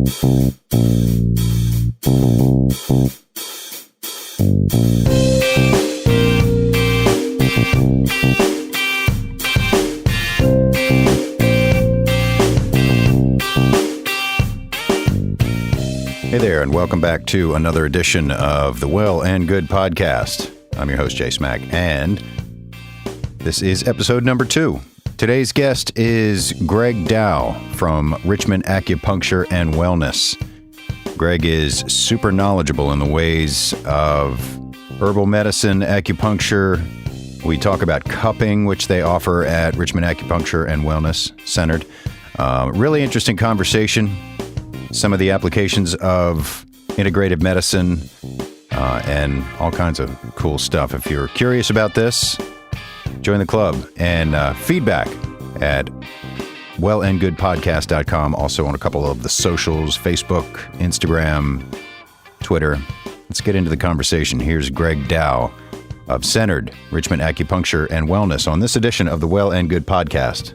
Hey there, and welcome back to another edition of the Well and Good podcast. I'm your host, Jay Smack, and this is episode number 2. Today's guest is Greg Dow from Richmond Acupuncture and Wellness. Greg is super knowledgeable in the ways of herbal medicine, acupuncture. We talk about cupping, which they offer at Richmond Acupuncture and Wellness Centered. Really interesting conversation. Some of the applications of integrative medicine and all kinds of cool stuff. If you're curious about this, join the club. And feedback at wellandgoodpodcast.com. Also on a couple of the socials, Facebook, Instagram, Twitter. Let's get into the conversation. Here's Greg Dow of Centered Richmond Acupuncture and Wellness on this edition of the Well and Good podcast.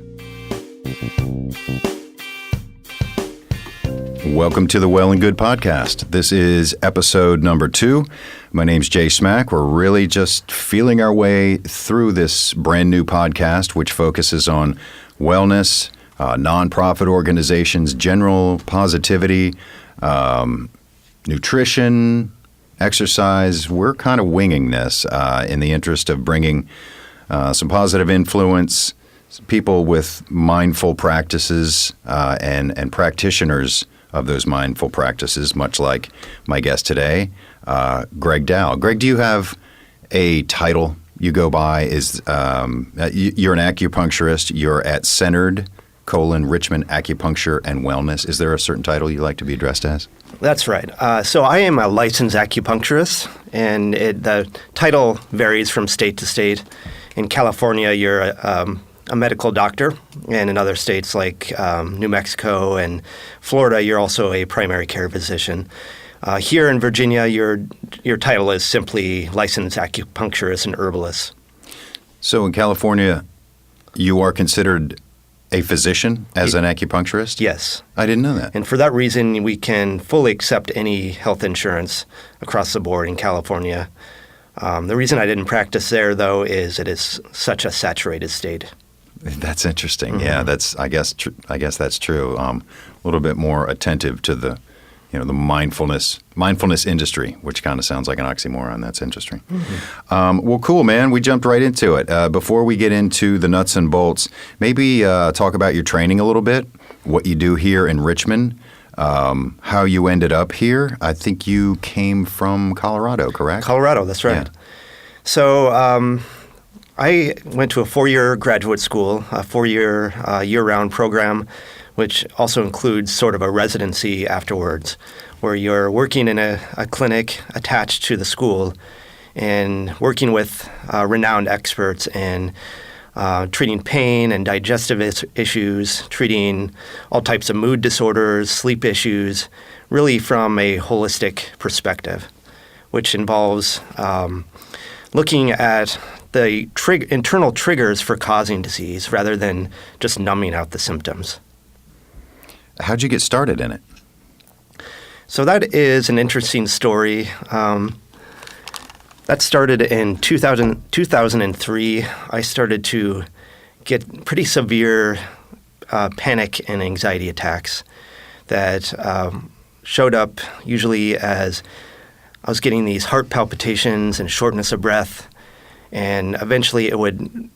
Welcome to the Well and Good podcast. This is episode number 2. My name's Jay Smack. We're really just feeling our way through this brand new podcast, which focuses on wellness, nonprofit organizations, general positivity, nutrition, exercise. We're kind of winging this in the interest of bringing some positive influence, people with mindful practices and practitioners of those mindful practices, much like my guest today, Greg Dow. Greg, do you have a title you go by? You're an acupuncturist. You're at Centered, Richmond Acupuncture and Wellness. Is there a certain title you like to be addressed as? That's right. So I am a licensed acupuncturist, and the title varies from state to state. In California, you're a medical doctor, and in other states like New Mexico and Florida, you're also a primary care physician. Here in Virginia, your title is simply licensed acupuncturist and herbalist. So in California, you are considered a physician as an acupuncturist? Yes. I didn't know that. And for that reason, we can fully accept any health insurance across the board in California. The reason I didn't practice there, though, is it is such a saturated state. That's interesting. Mm-hmm. Yeah, I guess that's true. A little bit more attentive to the mindfulness industry, which kind of sounds like an oxymoron. That's interesting. Mm-hmm. Well, cool, man. We jumped right into it. Before we get into the nuts and bolts, maybe talk about your training a little bit, what you do here in Richmond, how you ended up here. I think you came from Colorado, correct? Colorado, that's right. Yeah. So I went to a 4-year graduate school, a 4-year year-round program, which also includes sort of a residency afterwards, where you're working in a clinic attached to the school and working with renowned experts in treating pain and digestive issues, treating all types of mood disorders, sleep issues, really from a holistic perspective, which involves looking at the internal triggers for causing disease rather than just numbing out the symptoms. How'd you get started in it? So that is an interesting story. That started in 2003. I started to get pretty severe panic and anxiety attacks that showed up usually as I was getting these heart palpitations and shortness of breath. And eventually it would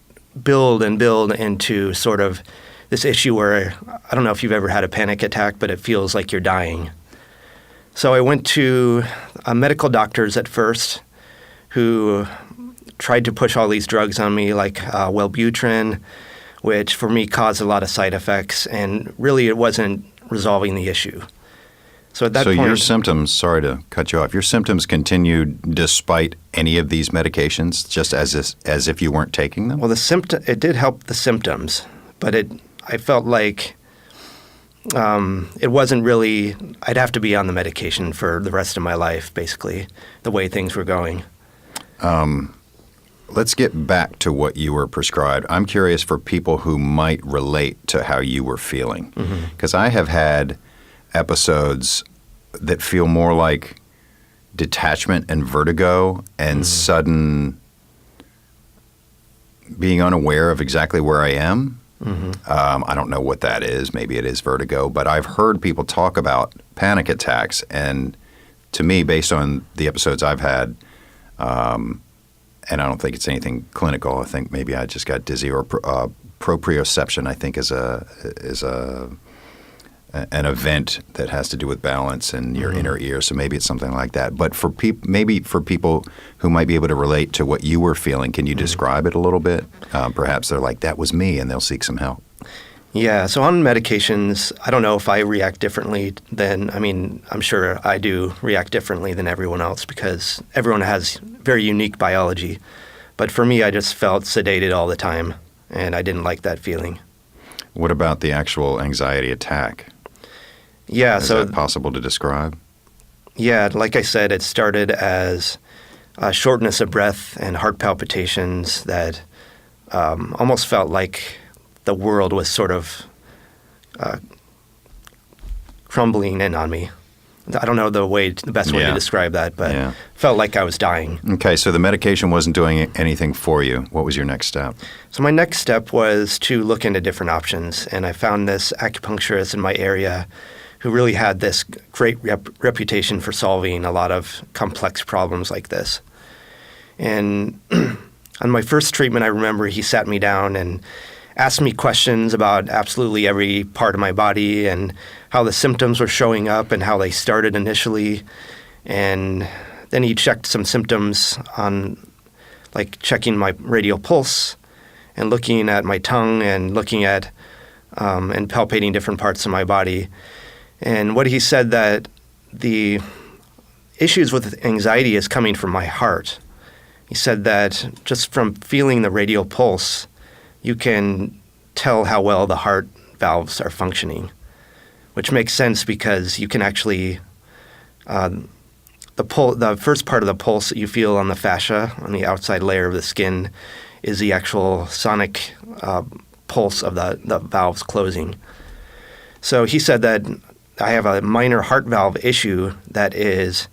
build and build into sort of this issue where I don't know if you've ever had a panic attack, but it feels like you're dying. So I went to medical doctors at first who tried to push all these drugs on me like Wellbutrin, which for me caused a lot of side effects, and really it wasn't resolving the issue. So at that point, your symptoms, sorry to cut you off, your symptoms continued despite any of these medications, just as if you weren't taking them? Well, it did help the symptoms, but I felt like it wasn't really, I'd have to be on the medication for the rest of my life, basically, the way things were going. Let's get back to what you were prescribed. I'm curious for people who might relate to how you were feeling, because I have had episodes that feel more like detachment and vertigo and sudden being unaware of exactly where I am. I don't know what that is. Maybe it is vertigo, but I've heard people talk about panic attacks, and to me, based on the episodes I've had, and I don't think it's anything clinical. I think maybe I just got dizzy, or proprioception, I think, is an event that has to do with balance in your inner ear. So maybe it's something like that. But for people who might be able to relate to what you were feeling, can you describe it a little bit? Perhaps they're like, that was me, and they'll seek some help. Yeah. So on medications, I don't know if I react differently I'm sure I do react differently than everyone else because everyone has very unique biology. But for me, I just felt sedated all the time, and I didn't like that feeling. What about the actual anxiety attack? Yeah. Is that possible to describe? Yeah. Like I said, it started as shortness of breath and heart palpitations that almost felt like the world was sort of crumbling in on me. I don't know the best way to describe that, but felt like I was dying. Okay, so the medication wasn't doing anything for you. What was your next step? So my next step was to look into different options, and I found this acupuncturist in my area who really had this great reputation for solving a lot of complex problems like this. And on my first treatment, I remember he sat me down and asked me questions about absolutely every part of my body and how the symptoms were showing up and how they started initially. And then he checked some symptoms on, like checking my radial pulse and looking at my tongue and looking at and palpating different parts of my body. And what he said that the issues with anxiety is coming from my heart. He said that just from feeling the radial pulse, you can tell how well the heart valves are functioning, which makes sense because you can actually, the first part of the pulse that you feel on the fascia, on the outside layer of the skin, is the actual sonic pulse of the valves closing. So he said that I have a minor heart valve issue that is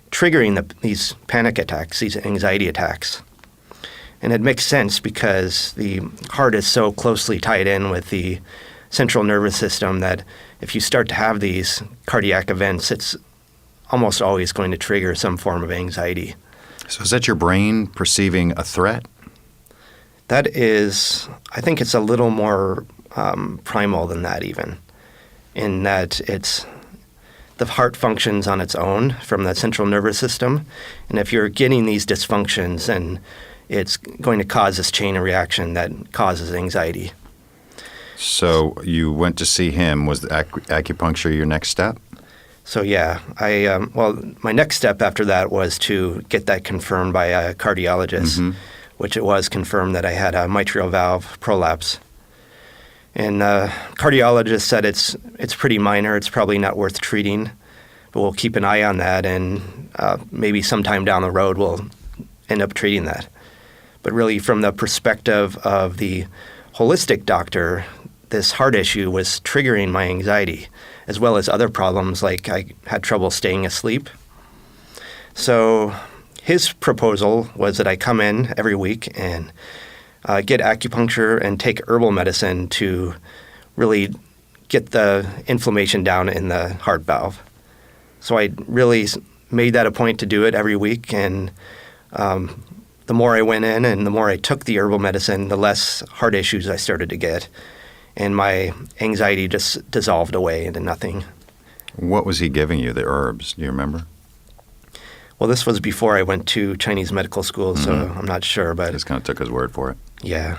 triggering these panic attacks, these anxiety attacks. And it makes sense because the heart is so closely tied in with the central nervous system that if you start to have these cardiac events, it's almost always going to trigger some form of anxiety. So is that your brain perceiving a threat? That is, I think it's a little more primal than that even, in that it's the heart functions on its own from the central nervous system. And if you're getting these dysfunctions, then it's going to cause this chain of reaction that causes anxiety. So you went to see him. Was the acupuncture your next step? So yeah, my next step after that was to get that confirmed by a cardiologist, which it was confirmed that I had a mitral valve prolapse. And cardiologist said it's pretty minor. It's probably not worth treating, but we'll keep an eye on that, and maybe sometime down the road we'll end up treating that. But really, from the perspective of the holistic doctor, this heart issue was triggering my anxiety, as well as other problems like I had trouble staying asleep. So his proposal was that I come in every week and get acupuncture and take herbal medicine to really get the inflammation down in the heart valve. So I really made that a point to do it every week, and the more I went in and the more I took the herbal medicine, the less heart issues I started to get. And my anxiety just dissolved away into nothing. What was he giving you, the herbs? Do you remember? Well, this was before I went to Chinese medical school, so I'm not sure. But just kind of took his word for it. Yeah.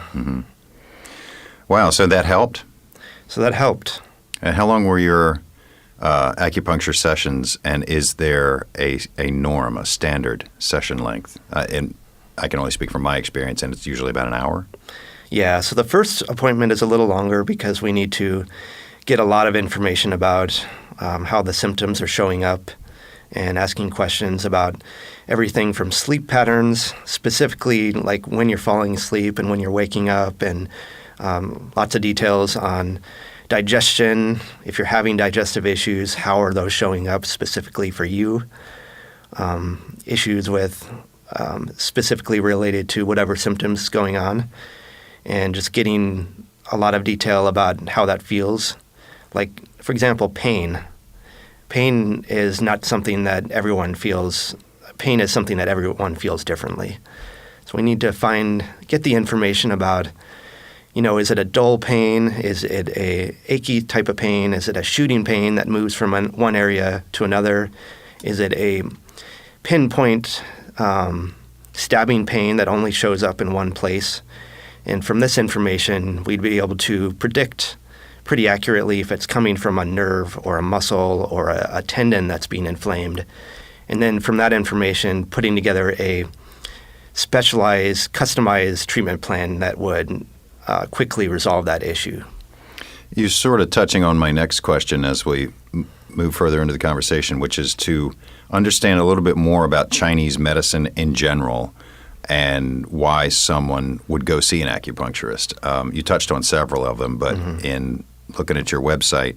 Wow, so that helped? So that helped. And how long were your acupuncture sessions, and is there a norm, a standard session length? And I can only speak from my experience, and it's usually about an hour. Yeah, so the first appointment is a little longer because we need to get a lot of information about how the symptoms are showing up and asking questions about everything from sleep patterns, specifically like when you're falling asleep and when you're waking up, and lots of details on digestion, if you're having digestive issues, how are those showing up specifically for you? Issues with specifically related to whatever symptoms going on, and just getting a lot of detail about how that feels. Like, for example, pain. Pain is not something that everyone feels. Pain is something that everyone feels differently. So we need to get the information about, is it a dull pain? Is it a achy type of pain? Is it a shooting pain that moves from one area to another? Is it a pinpoint stabbing pain that only shows up in one place? And from this information, we'd be able to predict pretty accurately if it's coming from a nerve or a muscle or a tendon that's being inflamed. And then from that information, putting together a specialized, customized treatment plan that would quickly resolve that issue. You're sort of touching on my next question as we move further into the conversation, which is to understand a little bit more about Chinese medicine in general and why someone would go see an acupuncturist. You touched on several of them, but in looking at your website,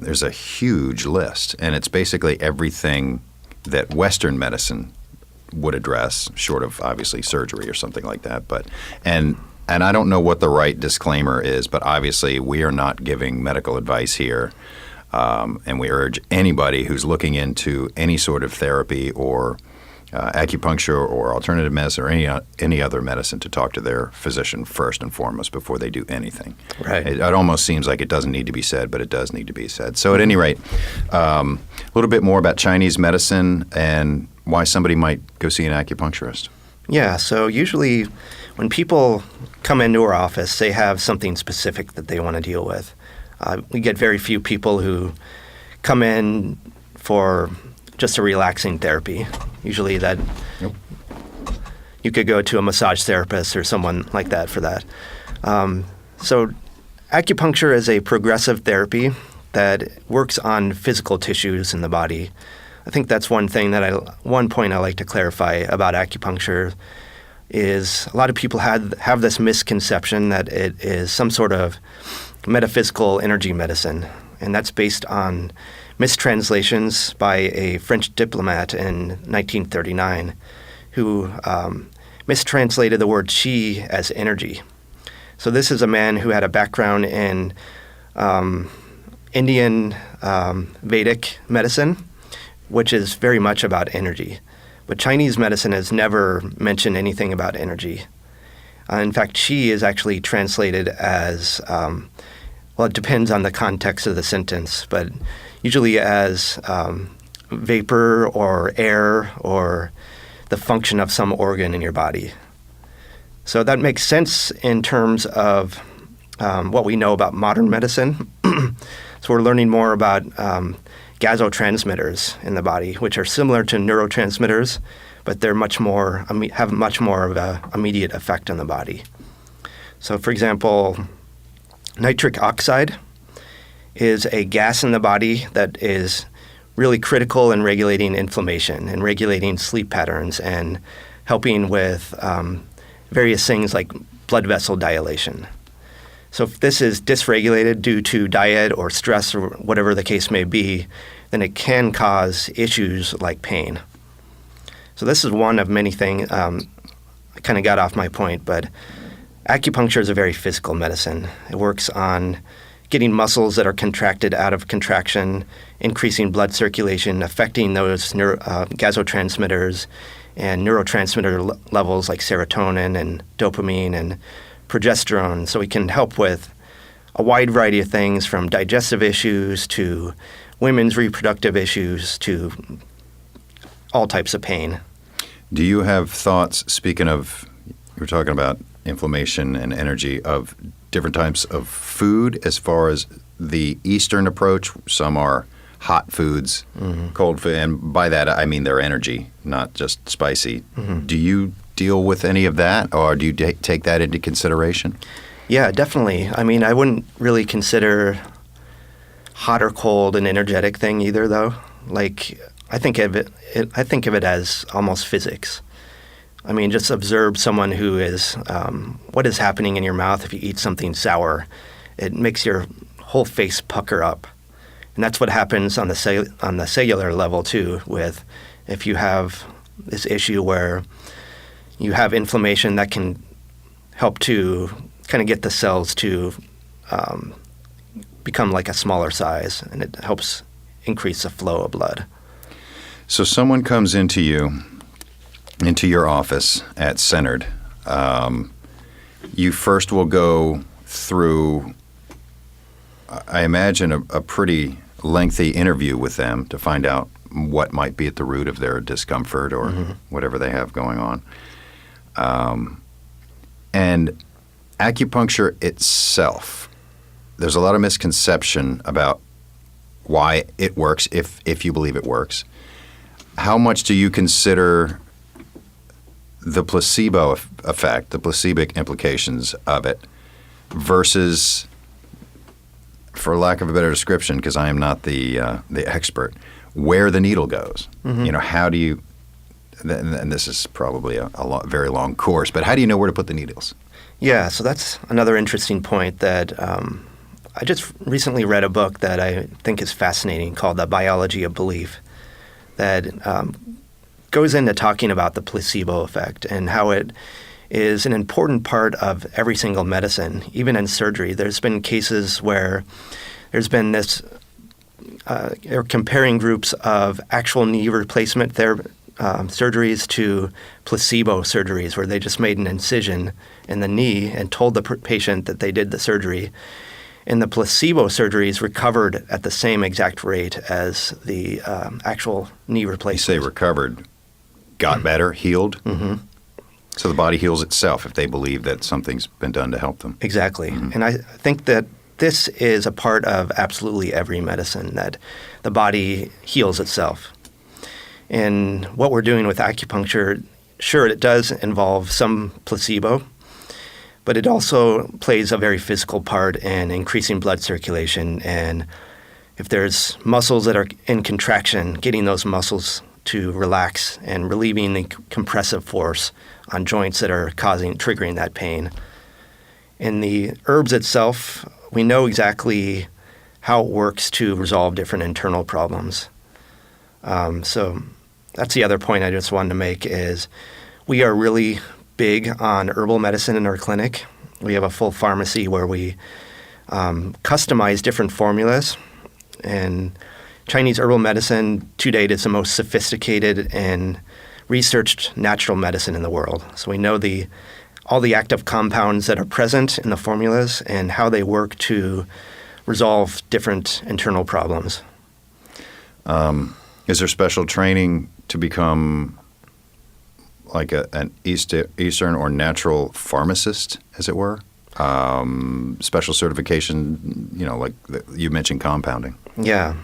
there's a huge list, and it's basically everything that Western medicine would address, short of obviously surgery or something like that. And I don't know what the right disclaimer is, but obviously we are not giving medical advice here, and we urge anybody who's looking into any sort of therapy or acupuncture or alternative medicine or any other medicine to talk to their physician first and foremost before they do anything. Right. It almost seems like it doesn't need to be said, but it does need to be said. So at any rate, a little bit more about Chinese medicine and why somebody might go see an acupuncturist. Yeah, so usually when people come into our office, they have something specific that they want to deal with. We get very few people who come in for just a relaxing therapy. Usually that you could go to a massage therapist or someone like that for that. So acupuncture is a progressive therapy that works on physical tissues in the body. I think that's one point I like to clarify about acupuncture is a lot of people have this misconception that it is some sort of metaphysical energy medicine, and that's based on mistranslations by a French diplomat in 1939 who mistranslated the word qi as energy. So this is a man who had a background in Indian Vedic medicine, which is very much about energy. But Chinese medicine has never mentioned anything about energy. In fact, qi is actually translated as, it depends on the context of the sentence, but usually as vapor or air or the function of some organ in your body. So that makes sense in terms of what we know about modern medicine. So we're learning more about gasotransmitters in the body, which are similar to neurotransmitters, but they're have much more of an immediate effect on the body. So, for example, nitric oxide is a gas in the body that is really critical in regulating inflammation and regulating sleep patterns and helping with various things like blood vessel dilation. So if this is dysregulated due to diet or stress or whatever the case may be, then it can cause issues like pain. So this is one of many things. I kind of got off my point, but acupuncture is a very physical medicine. It works on getting muscles that are contracted out of contraction, increasing blood circulation, affecting those gasotransmitters and neurotransmitter levels like serotonin and dopamine and progesterone. So we can help with a wide variety of things from digestive issues to women's reproductive issues to all types of pain. Do you have thoughts, speaking of, you were talking about inflammation and energy, of different types of food as far as the Eastern approach? Some are hot foods, cold food, and by that I mean their energy, not just spicy. Do you deal with any of that, or do you take that into consideration? Yeah, definitely. I mean, I wouldn't really consider hot or cold an energetic thing either, though. Like, I think of it as almost physics. I mean, just observe someone who is, what is happening in your mouth if you eat something sour. It makes your whole face pucker up. And that's what happens on the cellular level too, with if you have this issue where you have inflammation that can help to kind of get the cells to become like a smaller size, and it helps increase the flow of blood. So someone comes into your office at Centered. You first will go through, I imagine, a pretty lengthy interview with them to find out what might be at the root of their discomfort or whatever they have going on. And acupuncture itself, there's a lot of misconception about why it works, if you believe it works. How much do you consider the placebo effect, the placebic implications of it, versus, for lack of a better description, because I am not the expert, where the needle goes? How do you? And this is probably a very long course, but how do you know where to put the needles? Yeah, so that's another interesting point that I just recently read a book that I think is fascinating called The Biology of Belief that goes into talking about the placebo effect and how it is an important part of every single medicine, even in surgery. There's been cases where there's been this they're comparing groups of actual knee replacement surgeries to placebo surgeries, where they just made an incision in the knee and told the patient that they did the surgery. And the placebo surgeries recovered at the same exact rate as the actual knee replacement. You say recovered, got better, healed? Mm-hmm. So the body heals itself if they believe that something's been done to help them. Exactly. Mm-hmm. And I think that this is a part of absolutely every medicine, that the body heals itself. And what we're doing with acupuncture, sure, it does involve some placebo, but it also plays a very physical part in increasing blood circulation. And if there's muscles that are in contraction, getting those muscles to relax and relieving the compressive force on joints that are triggering that pain. In the herbs itself, we know exactly how it works to resolve different internal problems. So that's the other point I just wanted to make is we are really big on herbal medicine in our clinic. We have a full pharmacy where we customize different formulas. And Chinese herbal medicine to date is the most sophisticated and researched natural medicine in the world. So we know all the active compounds that are present in the formulas and how they work to resolve different internal problems. Is there special training to become like an Eastern or natural pharmacist, as it were? Special certification, like you mentioned compounding. Yeah.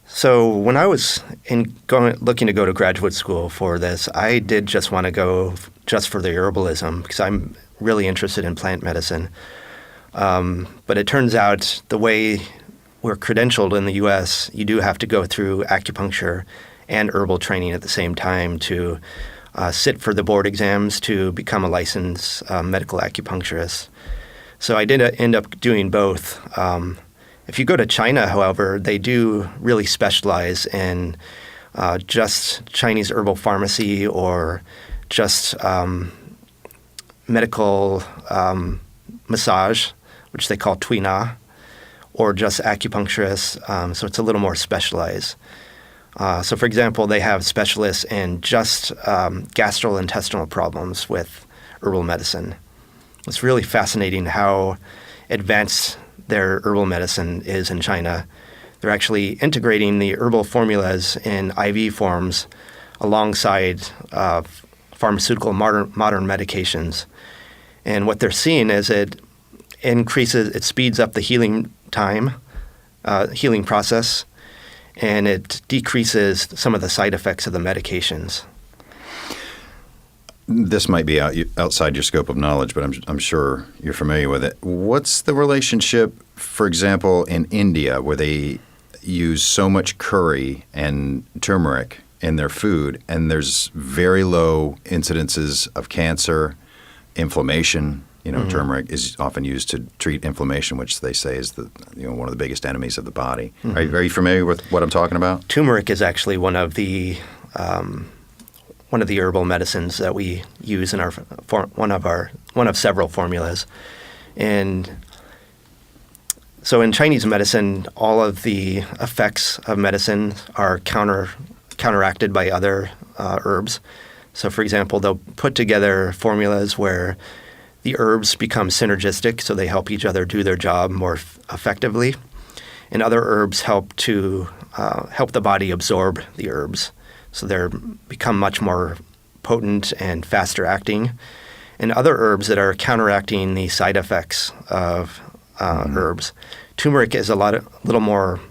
So when I was looking to go to graduate school for this, I did just want to go just for the herbalism because I'm really interested in plant medicine. But it turns out the way we're credentialed in the U.S., you do have to go through acupuncture and herbal training at the same time to sit for the board exams to become a licensed medical acupuncturist. So I did end up doing both. If you go to China, however, they do really specialize in just Chinese herbal pharmacy or just medical massage, which they call Tuina, or just acupuncturists. So it's a little more specialized. So, for example, they have specialists in just gastrointestinal problems with herbal medicine. It's really fascinating how advanced their herbal medicine is in China. They're actually integrating the herbal formulas in IV forms alongside pharmaceutical modern medications. And what they're seeing is it speeds up the healing process, and it decreases some of the side effects of the medications. This might be outside your scope of knowledge, but I'm sure you're familiar with it. What's the relationship, for example, in India, where they use so much curry and turmeric in their food, and there's very low incidences of cancer, inflammation, Turmeric is often used to treat inflammation, which they say is one of the biggest enemies of the body. Are you familiar with what I'm talking about? Turmeric is actually one of the herbal medicines that we use in one of several formulas. And so in Chinese medicine, all of the effects of medicine are counteracted by other herbs. So for example, they'll put together formulas where the herbs become synergistic, so they help each other do their job more effectively. And other herbs help the body absorb the herbs, so they become much more potent and faster acting. And other herbs that are counteracting the side effects of herbs. Turmeric is a little more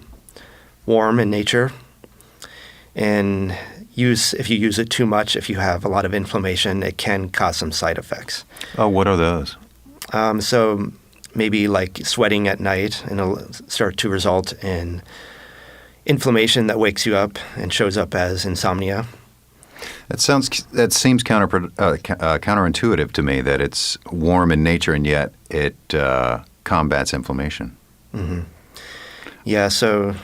warm in nature, and if you use it too much, if you have a lot of inflammation, it can cause some side effects. Oh, what are those? So maybe like sweating at night, and it'll start to result in inflammation that wakes you up and shows up as insomnia. That seems counterintuitive to me, that it's warm in nature and yet it combats inflammation. Mm-hmm. Yeah, so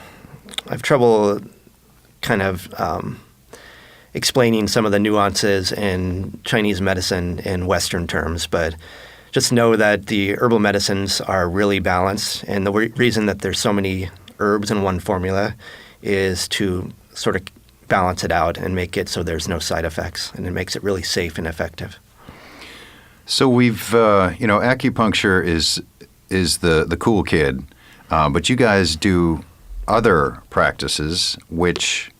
I have trouble kind of explaining some of the nuances in Chinese medicine in Western terms, but just know that the herbal medicines are really balanced, and the reason that there's so many herbs in one formula is to sort of balance it out and make it so there's no side effects, and it makes it really safe and effective. So we've, acupuncture is the cool kid, but you guys do other practices which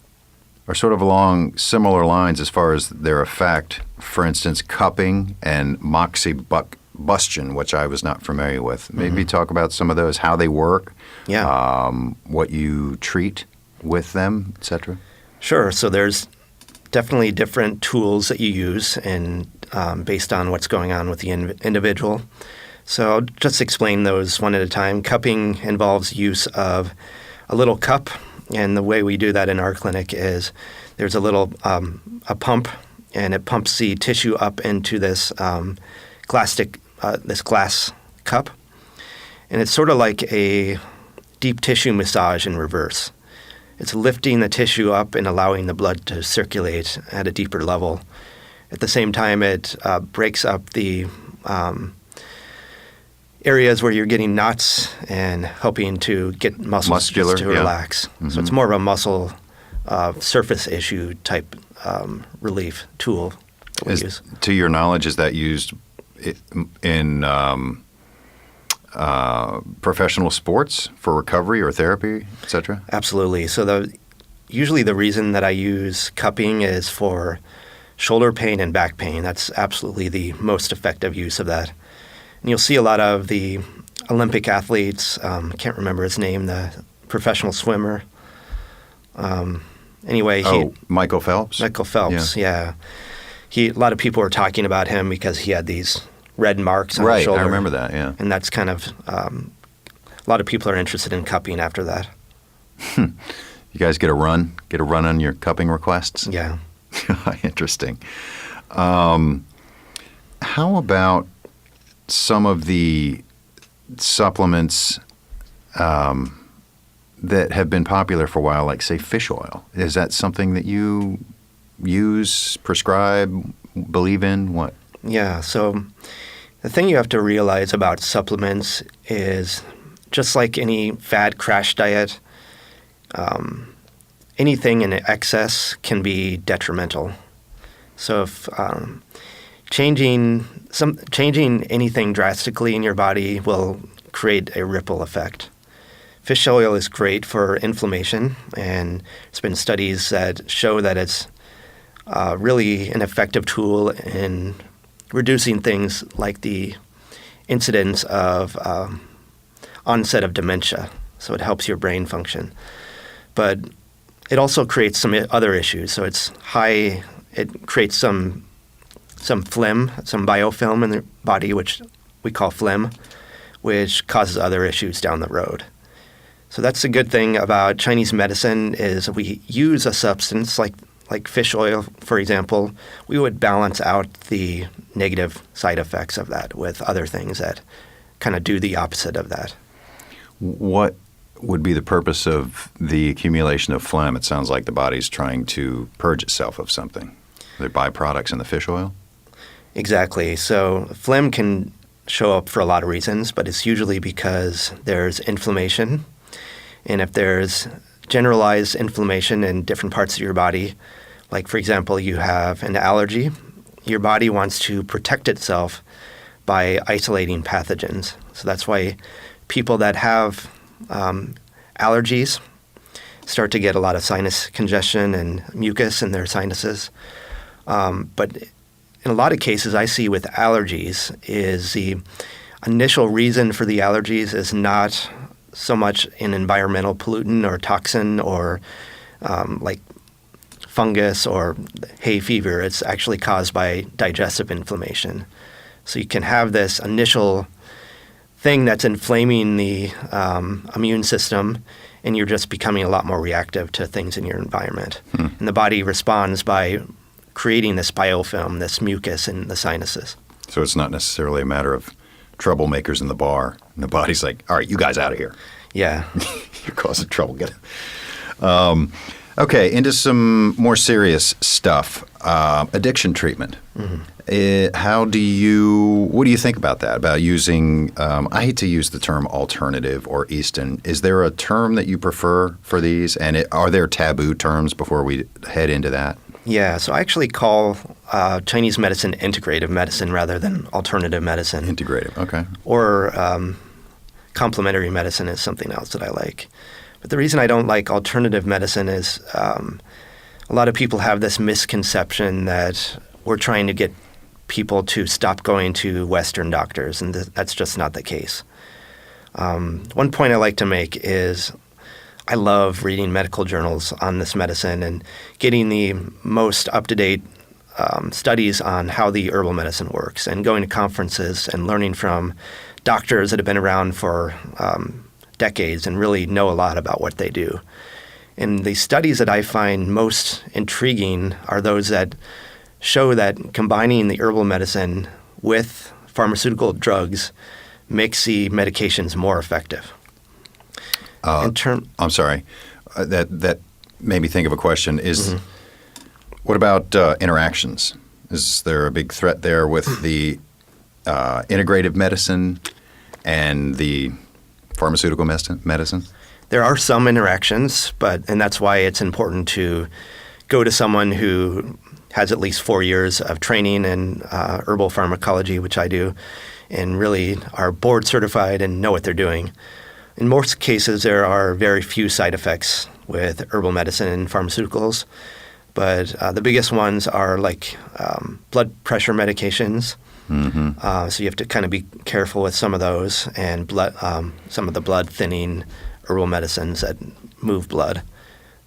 are sort of along similar lines as far as their effect. For instance, cupping and moxibustion, which I was not familiar with. Maybe talk about some of those, how they work, what you treat with them, etc. Sure. So there's definitely different tools that you use, and based on what's going on with the individual. So I'll just explain those one at a time. Cupping involves use of a little cup, and the way we do that in our clinic is there's a little a pump, and it pumps the tissue up into this glass cup, and it's sort of like a deep tissue massage in reverse. It's lifting the tissue up and allowing the blood to circulate at a deeper level. At the same time, it breaks up the areas where you're getting knots and helping to get muscles to relax. Mm-hmm. So it's more of a muscle surface issue type relief tool that we use. To your knowledge, is that used in professional sports for recovery or therapy, et cetera? Absolutely. So usually the reason that I use cupping is for shoulder pain and back pain. That's absolutely the most effective use of that. And you'll see a lot of the Olympic athletes, I can't remember his name, the professional swimmer. Michael Phelps? Michael Phelps, yeah. A lot of people were talking about him because he had these red marks on his shoulder. Right, I remember that, yeah. And that's kind of, a lot of people are interested in cupping after that. You guys get a run on your cupping requests? Yeah. Interesting. How about some of the supplements that have been popular for a while, like, say, fish oil? Is that something that you use, prescribe, believe in? What? Yeah, so the thing you have to realize about supplements is just like any fad crash diet, anything in excess can be detrimental. So if changing anything drastically in your body will create a ripple effect. Fish oil is great for inflammation, and there's been studies that show that it's really an effective tool in reducing things like the incidence of onset of dementia. So it helps your brain function. But it also creates some other issues. So it creates some phlegm, some biofilm in the body, which we call phlegm, which causes other issues down the road. So that's the good thing about Chinese medicine is we use a substance like fish oil, for example. We would balance out the negative side effects of that with other things that kind of do the opposite of that. What would be the purpose of the accumulation of phlegm? It sounds like the body's trying to purge itself of something. Are there byproducts in the fish oil? Exactly. So phlegm can show up for a lot of reasons, but it's usually because there's inflammation. And if there's generalized inflammation in different parts of your body, like, for example, you have an allergy, your body wants to protect itself by isolating pathogens. So that's why people that have allergies start to get a lot of sinus congestion and mucus in their sinuses. But in a lot of cases I see with allergies is the initial reason for the allergies is not so much an environmental pollutant or toxin or like fungus or hay fever. It's actually caused by digestive inflammation. So you can have this initial thing that's inflaming the immune system, and you're just becoming a lot more reactive to things in your environment. And the body responds by creating this biofilm, this mucus in the sinuses. So it's not necessarily a matter of troublemakers in the bar. And the body's like, all right, you guys out of here. Yeah. You're causing trouble. Get it. Okay, into some more serious stuff. Addiction treatment. What do you think about that? About using, I hate to use the term alternative or Eastern. Is there a term that you prefer for these? And are there taboo terms before we head into that? Yeah, so I actually call Chinese medicine integrative medicine rather than alternative medicine. Integrative, okay. Or complementary medicine is something else that I like. But the reason I don't like alternative medicine is a lot of people have this misconception that we're trying to get people to stop going to Western doctors, and that's just not the case. One point I like to make is I love reading medical journals on this medicine and getting the most up-to-date studies on how the herbal medicine works and going to conferences and learning from doctors that have been around for decades and really know a lot about what they do. And the studies that I find most intriguing are those that show that combining the herbal medicine with pharmaceutical drugs makes the medications more effective. I'm sorry. That made me think of a question. What about interactions? Is there a big threat there with the integrative medicine and the pharmaceutical medicine? There are some interactions, and that's why it's important to go to someone who has at least 4 years of training in herbal pharmacology, which I do, and really are board certified and know what they're doing. In most cases, there are very few side effects with herbal medicine and pharmaceuticals, but the biggest ones are like blood pressure medications. So you have to kind of be careful with some of those, and some of the blood thinning herbal medicines that move blood.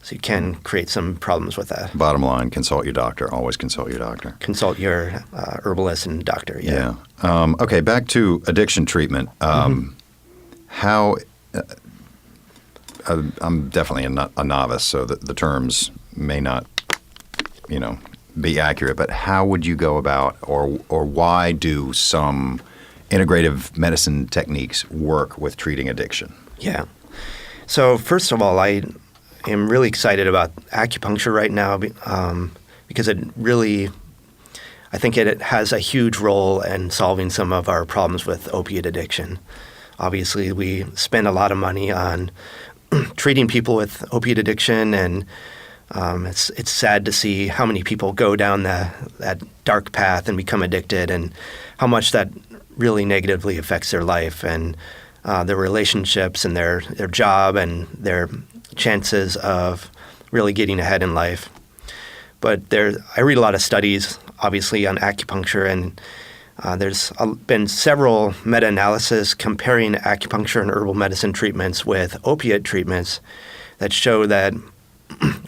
So you can create some problems with that. Bottom line, consult your doctor. Always consult your doctor. Consult your herbalist and doctor, yeah. Okay, back to addiction treatment. How I'm definitely a novice, so the terms may not, be accurate. But how would you go about, or why do some integrative medicine techniques work with treating addiction? Yeah. So first of all, I am really excited about acupuncture right now because I think it has a huge role in solving some of our problems with opiate addiction. Obviously, we spend a lot of money on treating people with opiate addiction, and it's sad to see how many people go down that dark path and become addicted, and how much that really negatively affects their life and their relationships and their job and their chances of really getting ahead in life. But I read a lot of studies, obviously, on acupuncture, and there's been several meta-analyses comparing acupuncture and herbal medicine treatments with opiate treatments that show that,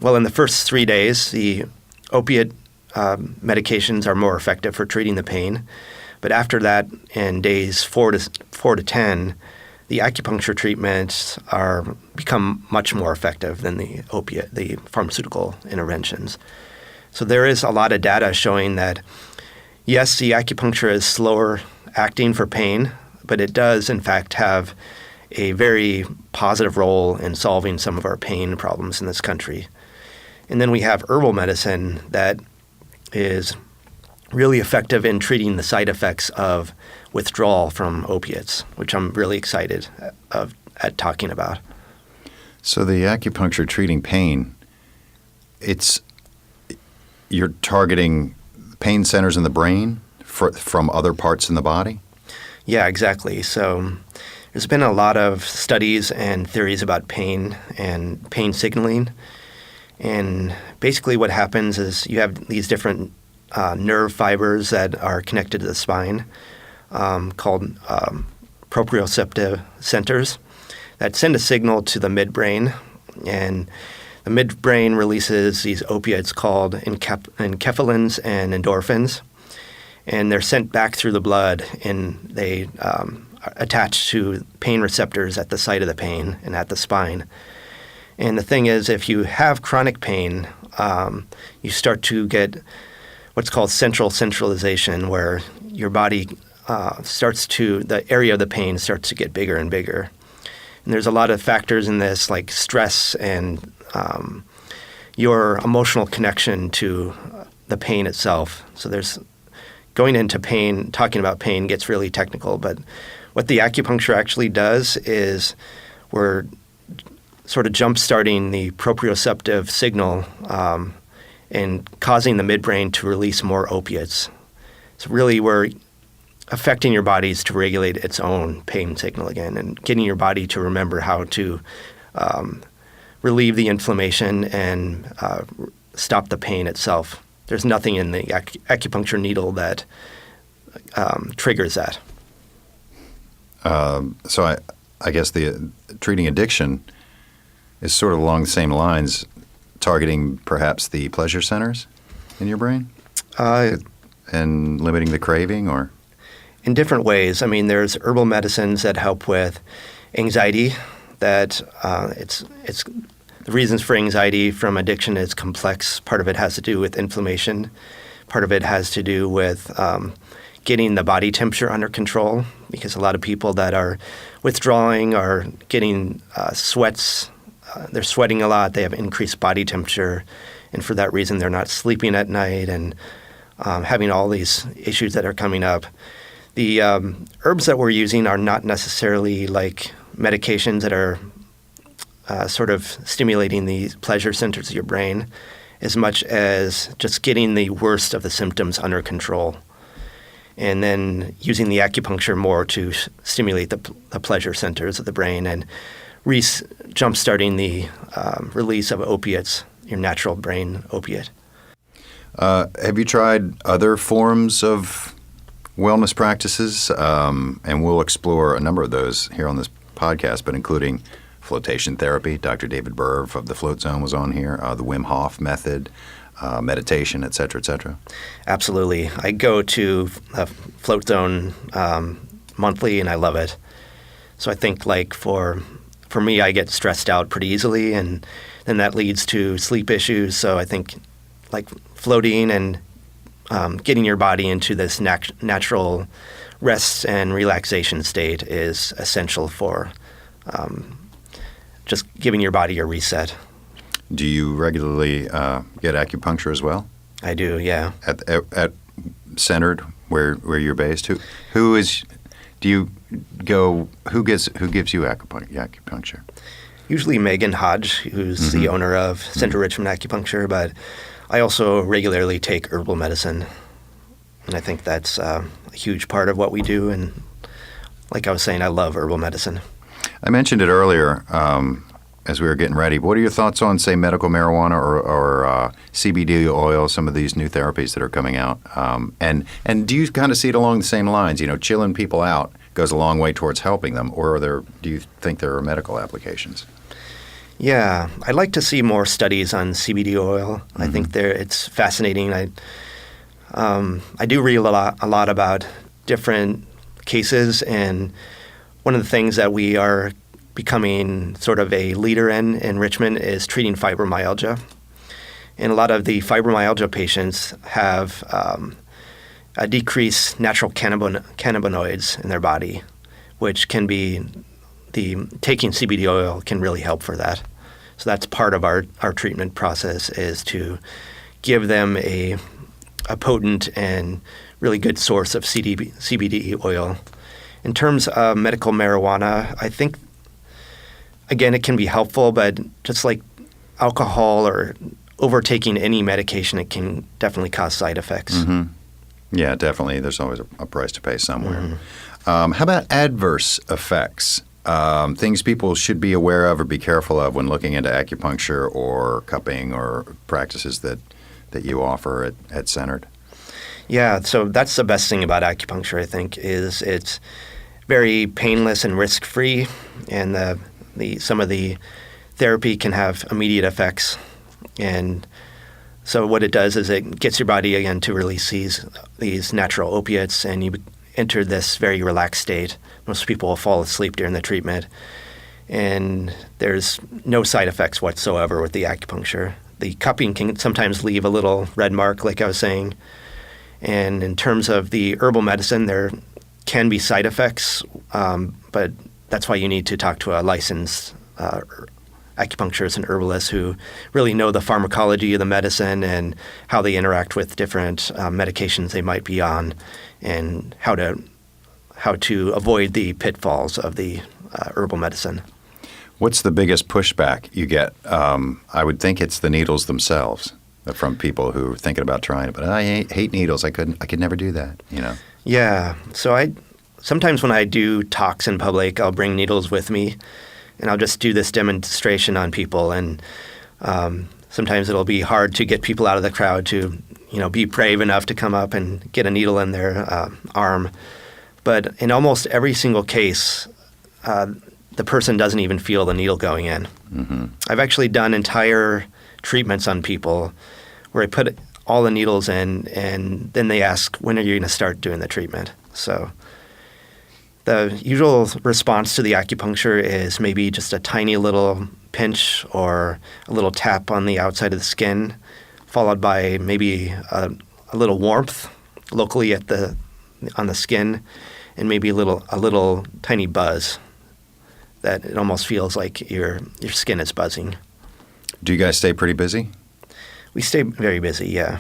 well, in the first 3 days, the opiate medications are more effective for treating the pain. But after that, in days 4 to 10, the acupuncture treatments become much more effective than the pharmaceutical interventions. So there is a lot of data showing that Yes, the acupuncture is slower acting for pain, but it does, in fact, have a very positive role in solving some of our pain problems in this country. And then we have herbal medicine that is really effective in treating the side effects of withdrawal from opiates, which I'm really excited at talking about. So the acupuncture treating pain, you're targeting pain centers in the brain from other parts in the body? Yeah, exactly. So there's been a lot of studies and theories about pain and pain signaling. And basically what happens is you have these different nerve fibers that are connected to the spine called proprioceptive centers that send a signal to the midbrain. And the midbrain releases these opiates called enkephalins and endorphins. And they're sent back through the blood, and they attach to pain receptors at the site of the pain and at the spine. And the thing is, if you have chronic pain, you start to get what's called centralization, where your body the area of the pain starts to get bigger and bigger. And there's a lot of factors in this, like stress and your emotional connection to the pain itself. So there's going into pain, talking about pain gets really technical, but what the acupuncture actually does is we're sort of jump-starting the proprioceptive signal and causing the midbrain to release more opiates. So really we're affecting your bodies to regulate its own pain signal again and getting your body to remember how to relieve the inflammation and stop the pain itself. There's nothing in the acupuncture needle that triggers that. So I guess the treating addiction is sort of along the same lines, targeting perhaps the pleasure centers in your brain and limiting the craving, or? In different ways. I mean, there's herbal medicines that help with anxiety. That it's the reasons for anxiety from addiction is complex. Part of it has to do with inflammation. Part of it has to do with getting the body temperature under control, because a lot of people that are withdrawing are getting sweats. They're sweating a lot. They have increased body temperature, and for that reason, they're not sleeping at night and having all these issues that are coming up. The herbs that we're using are not necessarily like medications that are sort of stimulating the pleasure centers of your brain, as much as just getting the worst of the symptoms under control, and then using the acupuncture more to stimulate the pleasure centers of the brain and jump-starting the release of opiates, your natural brain opiate. Have you tried other forms of wellness practices? And we'll explore a number of those here on this podcast, but including flotation therapy. Dr. David Berv of the Float Zone was on here, the Wim Hof method, meditation, et cetera, et cetera. Absolutely. I go to Float Zone monthly, and I love it. So I think like for me, I get stressed out pretty easily, and then that leads to sleep issues. So I think like floating and getting your body into this natural rest and relaxation state is essential for just giving your body a reset. Do you regularly get acupuncture as well? I do, yeah. At centered where you're based, who gives you acupuncture? Usually Megan Hodge, who's the owner of Central Richmond Acupuncture, but I also regularly take herbal medicine, and I think that's a huge part of what we do. And like I was saying, I love herbal medicine. I mentioned it earlier as we were getting ready. What are your thoughts on, say, medical marijuana or CBD oil, some of these new therapies that are coming out? And do you kind of see it along the same lines? You know, chilling people out goes a long way towards helping them, or do you think there are medical applications? Yeah, I'd like to see more studies on CBD oil. I think it's fascinating. I do read a lot about different cases, and one of the things that we are becoming sort of a leader in Richmond is treating fibromyalgia. And a lot of the fibromyalgia patients have decrease natural cannabinoids in their body, which can be taking CBD oil can really help for that. So that's part of our treatment process, is to give them a potent and really good source of CBD oil. In terms of medical marijuana, I think, again, it can be helpful, but just like alcohol or overtaking any medication, it can definitely cause side effects. Mm-hmm. Yeah, definitely. There's always a price to pay somewhere. Mm-hmm. How about adverse effects? Things people should be aware of or be careful of when looking into acupuncture or cupping or practices that you offer at Centered? Yeah, so that's the best thing about acupuncture, I think, is it's very painless and risk-free, and some of the therapy can have immediate effects. And so what it does is it gets your body, again, to release these natural opiates, and you enter this very relaxed state. Most people will fall asleep during the treatment, and there's no side effects whatsoever with the acupuncture. The cupping can sometimes leave a little red mark, like I was saying. And in terms of the herbal medicine, there can be side effects, but that's why you need to talk to a licensed acupuncturist and herbalist who really know the pharmacology of the medicine and how they interact with different medications they might be on, and how to avoid the pitfalls of the herbal medicine. What's the biggest pushback you get? I would think it's the needles themselves, from people who are thinking about trying it. But I hate needles. I could never do that. Yeah. So sometimes when I do talks in public, I'll bring needles with me, and I'll just do this demonstration on people. And sometimes it'll be hard to get people out of the crowd to be brave enough to come up and get a needle in their arm. But in almost every single case, the person doesn't even feel the needle going in. Mm-hmm. I've actually done entire treatments on people where I put all the needles in, and then they ask, when are you going to start doing the treatment? So the usual response to the acupuncture is maybe just a tiny little pinch or a little tap on the outside of the skin, followed by maybe a little warmth locally on the skin, and maybe a little tiny buzz that it almost feels like your skin is buzzing. Do you guys stay pretty busy? We stay very busy, yeah.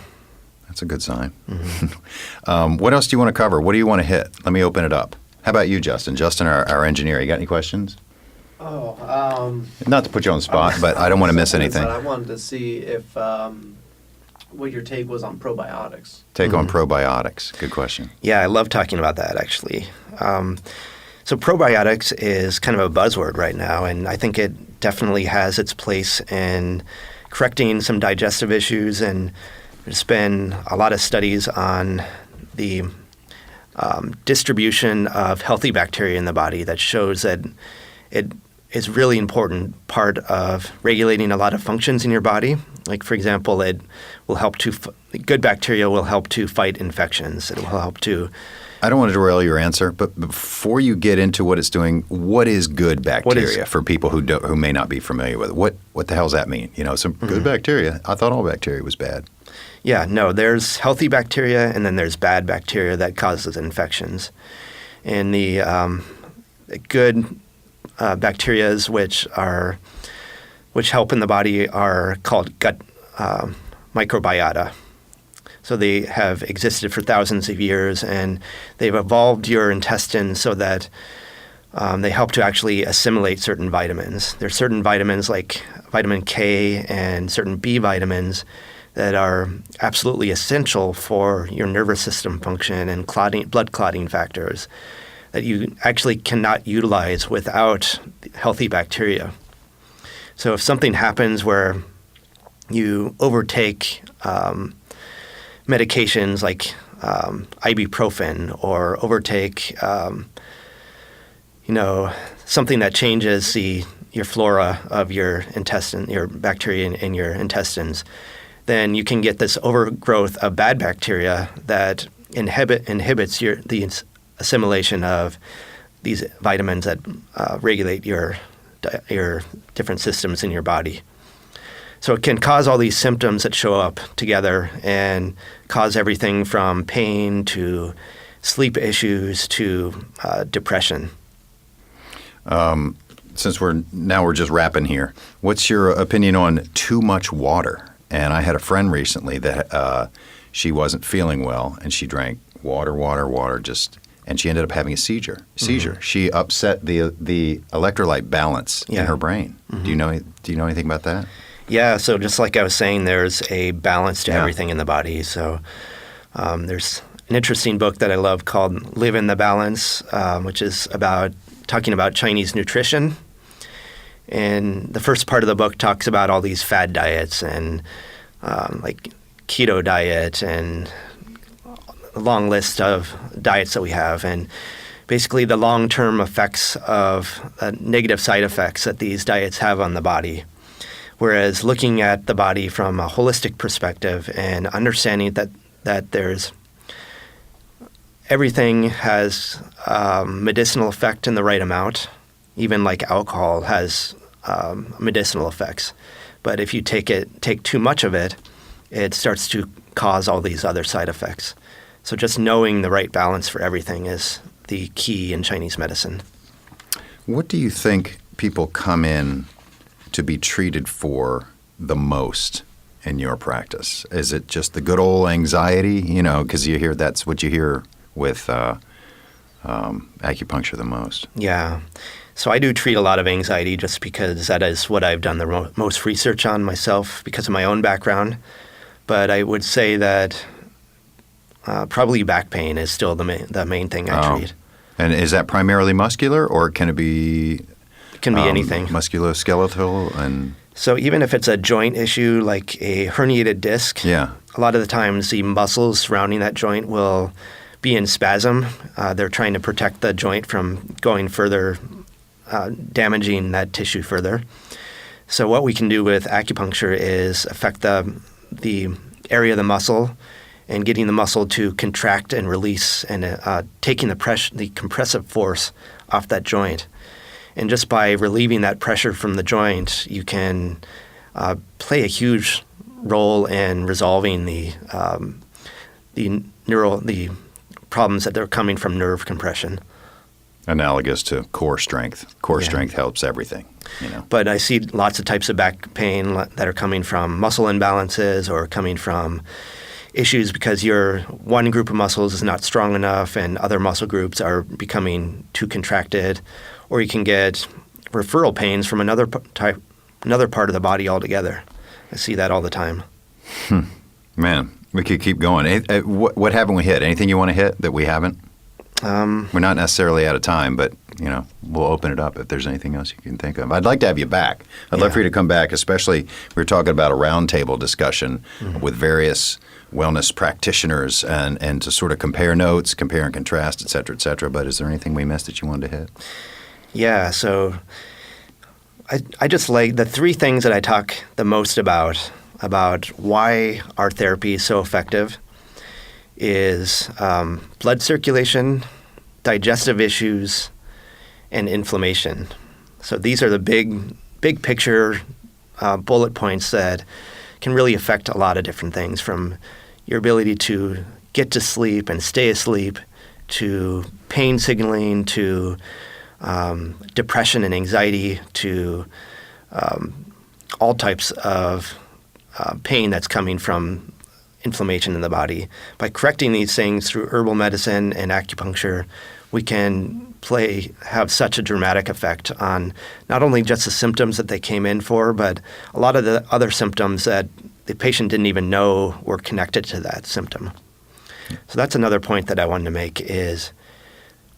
That's a good sign. Mm-hmm. What else do you want to cover? What do you want to hit? Let me open it up. How about you, Justin? Justin, our engineer. You got any questions? Not to put you on the spot, but I don't want to miss anything. I wanted to see if what your take was on probiotics. Take on probiotics. Good question. Yeah, I love talking about that, actually. So probiotics is kind of a buzzword right now, and I think it definitely has its place in correcting some digestive issues, and there's been a lot of studies on the distribution of healthy bacteria in the body that shows that it is really important part of regulating a lot of functions in your body. Like, for example, it will help good bacteria will help to fight infections. It will help to... I don't want to derail your answer, but before you get into what it's doing, what is good bacteria for people who may not be familiar with it? What the hell does that mean? Some good bacteria. I thought all bacteria was bad. Yeah, no, there's healthy bacteria, and then there's bad bacteria that causes infections. And the good bacterias which help in the body are called gut microbiota. So they have existed for thousands of years, and they've evolved your intestines so that they help to actually assimilate certain vitamins. There's certain vitamins like vitamin K and certain B vitamins that are absolutely essential for your nervous system function and blood clotting factors that you actually cannot utilize without healthy bacteria. So if something happens where you overtake medications like ibuprofen, or overtake, something that changes your flora of your intestine, your bacteria in your intestines, then you can get this overgrowth of bad bacteria that inhibits the assimilation of these vitamins that regulate your different systems in your body. So it can cause all these symptoms that show up together and cause everything from pain to sleep issues to depression. Since we're just wrapping here, what's your opinion on too much water? And I had a friend recently that she wasn't feeling well, and she drank water, and she ended up having a seizure. Mm-hmm. She upset the electrolyte balance in her brain. Mm-hmm. Do you know anything about that? Yeah, so just like I was saying, there's a balance to everything in the body. So there's an interesting book that I love called Live in the Balance, which is talking about Chinese nutrition. And the first part of the book talks about all these fad diets and like keto diet and a long list of diets that we have. And basically the long-term effects of negative side effects that these diets have on the body. Whereas looking at the body from a holistic perspective and understanding that there's everything has medicinal effect in the right amount, even like alcohol has medicinal effects. But if you take too much of it, it starts to cause all these other side effects. So just knowing the right balance for everything is the key in Chinese medicine. What do you think people come in to be treated for the most in your practice? Is it just the good old anxiety? Because that's what you hear with acupuncture the most. Yeah. So I do treat a lot of anxiety just because that is what I've done the most research on myself because of my own background. But I would say that probably back pain is still the main thing I treat. And is that primarily muscular, or can it be? It can be anything. Musculoskeletal and. So even if it's a joint issue like a herniated disc, a lot of the times the muscles surrounding that joint will be in spasm. They're trying to protect the joint from going further, damaging that tissue further. So what we can do with acupuncture is affect the area of the muscle and getting the muscle to contract and release and taking the compressive force off that joint. And just by relieving that pressure from the joint, you can play a huge role in resolving the problems that are coming from nerve compression. Analogous to core strength. Core strength helps everything. But I see lots of types of back pain that are coming from muscle imbalances or coming from issues because your one group of muscles is not strong enough and other muscle groups are becoming too contracted. Or you can get referral pains from another part of the body altogether. I see that all the time. Man, we could keep going. What haven't we hit? Anything you want to hit that we haven't? We're not necessarily out of time, but we'll open it up if there's anything else you can think of. I'd like to have you back. I'd love for you to come back, especially we were talking about a roundtable discussion with various wellness practitioners and to sort of compare notes, compare and contrast, et cetera, but is there anything we missed that you wanted to hit? Yeah, so I just like the three things that I talk the most about why our therapy is so effective is blood circulation, digestive issues, and inflammation. So these are the big picture bullet points that can really affect a lot of different things, from your ability to get to sleep and stay asleep, to pain signaling, to depression and anxiety, to all types of pain that's coming from inflammation in the body. By correcting these things through herbal medicine and acupuncture, we can have such a dramatic effect on not only just the symptoms that they came in for, but a lot of the other symptoms that the patient didn't even know were connected to that symptom. So that's another point that I wanted to make is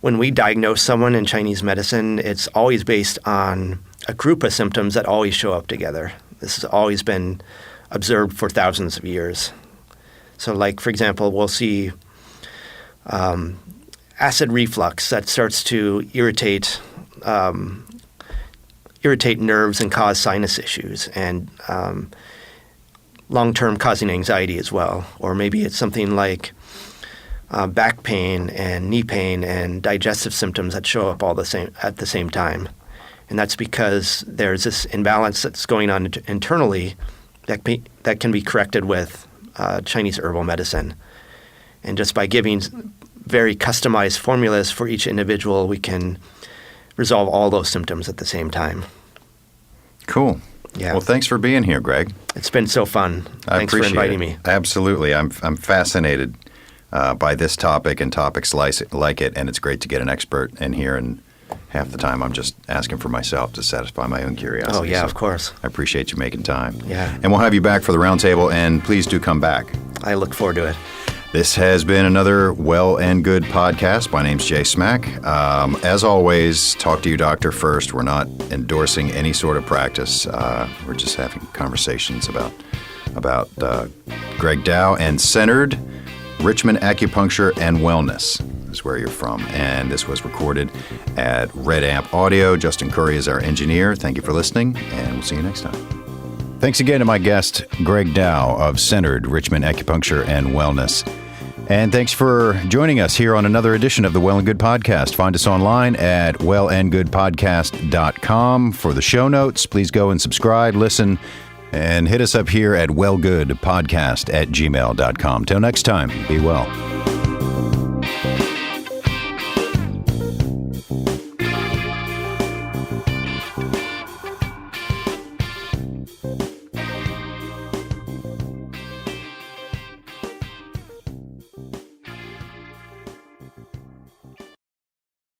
when we diagnose someone in Chinese medicine, it's always based on a group of symptoms that always show up together. This has always been observed for thousands of years. So like, for example, we'll see acid reflux that starts to irritate nerves and cause sinus issues, and long-term causing anxiety as well. Or maybe it's something like back pain and knee pain and digestive symptoms that show up at the same time. And that's because there's this imbalance that's going on internally that can be corrected with Chinese herbal medicine. And just by giving very customized formulas for each individual, we can resolve all those symptoms at the same time. Cool. Yeah. Well, thanks for being here, Greg. It's been so fun. Thanks for inviting me. Absolutely. I'm fascinated by this topic and topics like it, and it's great to get an expert in here. And half the time I'm just asking for myself to satisfy my own curiosity. Oh, yeah, So of course. I appreciate you making time. Yeah. And we'll have you back for the roundtable, and please do come back. I look forward to it. This has been another Well and Good podcast. My name's Jay Smack. As always, talk to your doctor first. We're not endorsing any sort of practice. We're just having conversations about Greg Dow and Centered Richmond Acupuncture and Wellness is where you're from. And this was recorded at Red Amp Audio. Justin Curry is our engineer. Thank you for listening, and we'll see you next time. Thanks again to my guest, Greg Dow of Centered Richmond Acupuncture and Wellness. And thanks for joining us here on another edition of the Well and Good Podcast. Find us online at wellandgoodpodcast.com. For the show notes, please go and subscribe, listen, and hit us up here at wellgoodpodcast@gmail.com. Till next time, be well.